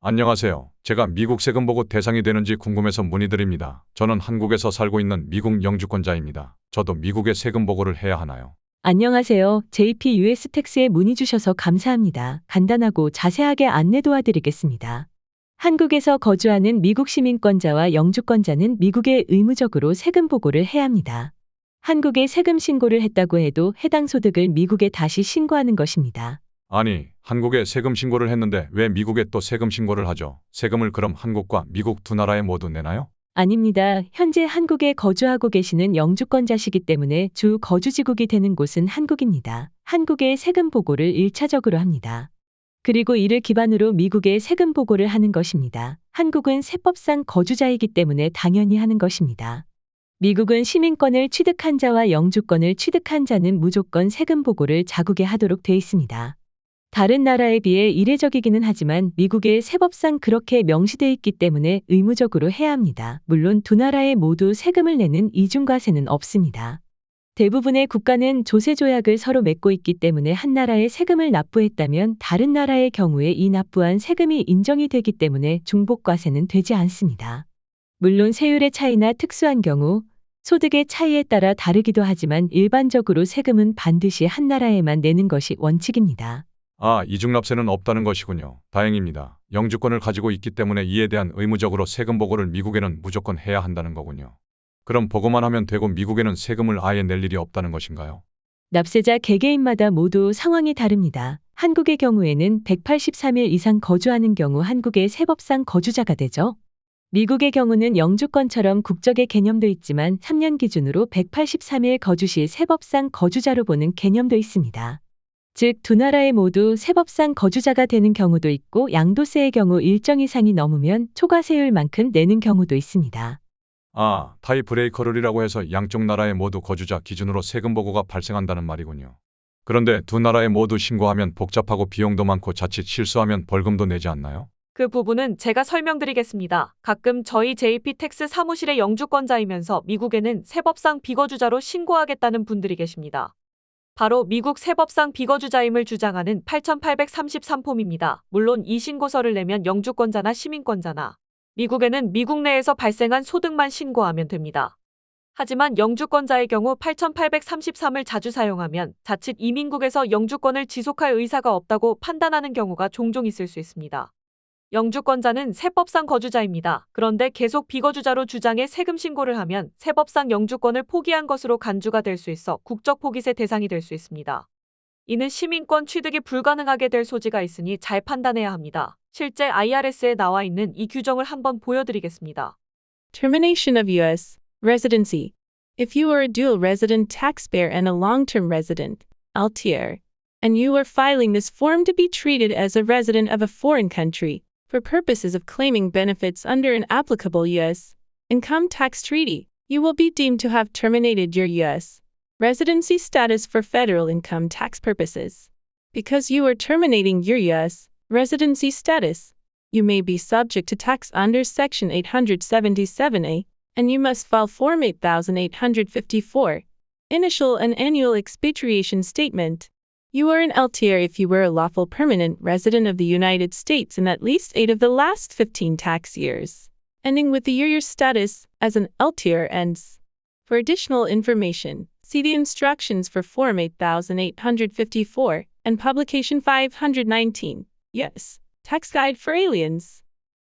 안녕하세요. 제가 미국 세금 보고 대상이 되는지 궁금해서 문의드립니다. 저는 한국에서 살고 있는 미국 영주권자입니다. 저도 미국에 세금 보고를 해야 하나요? 안녕하세요. JP US 텍스에 문의 주셔서 감사합니다. 간단하고 자세하게 안내 도와드리겠습니다. 한국에서 거주하는 미국 시민권자와 영주권자는 미국에 의무적으로 세금 보고를 해야 합니다. 한국에 세금 신고를 했다고 해도 해당 소득을 미국에 다시 신고하는 것입니다. 아니, 한국에 세금 신고를 했는데 왜 미국에 또 세금 신고를 하죠? 세금을 그럼 한국과 미국 두 나라에 모두 내나요? 아닙니다. 현재 한국에 거주하고 계시는 영주권자시기 때문에 주 거주지국이 되는 곳은 한국입니다. 한국에 세금 보고를 1차적으로 합니다. 그리고 이를 기반으로 미국에 세금 보고를 하는 것입니다. 한국은 세법상 거주자이기 때문에 당연히 하는 것입니다. 미국은 시민권을 취득한 자와 영주권을 취득한 자는 무조건 세금 보고를 자국에 하도록 돼 있습니다. 다른 나라에 비해 이례적이기는 하지만 미국의 세법상 그렇게 명시돼 있기 때문에 의무적으로 해야 합니다. 물론 두 나라에 모두 세금을 내는 이중과세는 없습니다. 대부분의 국가는 조세 조약을 서로 맺고 있기 때문에 한 나라에 세금을 납부했다면 다른 나라의 경우에 이 납부한 세금이 인정이 되기 때문에 중복과세는 되지 않습니다. 물론 세율의 차이나 특수한 경우, 소득의 차이에 따라 다르기도 하지만 일반적으로 세금은 반드시 한 나라에만 내는 것이 원칙입니다. 아, 이중납세는 없다는 것이군요. 다행입니다. 영주권을 가지고 있기 때문에 이에 대한 의무적으로 세금 보고를 미국에는 무조건 해야 한다는 거군요. 그럼 보고만 하면 되고 미국에는 세금을 아예 낼 일이 없다는 것인가요? 납세자 개개인마다 모두 상황이 다릅니다. 한국의 경우에는 183일 이상 거주하는 경우 한국의 세법상 거주자가 되죠. 미국의 경우는 영주권처럼 국적의 개념도 있지만 3년 기준으로 183일 거주 시 세법상 거주자로 보는 개념도 있습니다. 즉, 두 나라에 모두 세법상 거주자가 되는 경우도 있고 양도세의 경우 일정 이상이 넘으면 초과세율만큼 내는 경우도 있습니다. 아, 타이 브레이커 룰이라고 해서 양쪽 나라의 모두 거주자 기준으로 세금 보고가 발생한다는 말이군요. 그런데 두 나라에 모두 신고하면 복잡하고 비용도 많고 자칫 실수하면 벌금도 내지 않나요? 그 부분은 제가 설명드리겠습니다. 가끔 저희 JP 텍스 사무실의 영주권자이면서 미국에는 세법상 비거주자로 신고하겠다는 분들이 계십니다. 바로 미국 세법상 비거주자임을 주장하는 8833폼입니다. 물론 이 신고서를 내면 영주권자나 시민권자나 미국에는 미국 내에서 발생한 소득만 신고하면 됩니다. 하지만 영주권자의 경우 8833을 자주 사용하면 자칫 이민국에서 영주권을 지속할 의사가 없다고 판단하는 경우가 종종 있을 수 있습니다. 영주권자는 세법상 거주자입니다. 그런데 계속 비거주자로 주장해 세금 신고를 하면 세법상 영주권을 포기한 것으로 간주가 될 수 있어 국적 포기세 대상이 될 수 있습니다. 이는 시민권 취득이 불가능하게 될 소지가 있으니 잘 판단해야 합니다. 실제 IRS에 나와 있는 이 규정을 한번 보여드리겠습니다. Termination of U.S. residency. If you are a dual resident taxpayer and a long-term resident, LTR, and you are filing this form to be treated as a resident of a foreign country, for purposes of claiming benefits under an applicable U.S. income tax treaty, you will be deemed to have terminated your U.S. residency status for federal income tax purposes. Because you are terminating your U.S. residency status, you may be subject to tax under Section 877A, and you must file Form 8854, Initial and Annual Expatriation Statement. You are an LTR if you were a lawful permanent resident of the United States in at least 8 of the last 15 tax years, ending with the year your status as an LTR ends. For additional information, see the instructions for Form 8854 and Publication 519. Yes, Tax Guide for Aliens.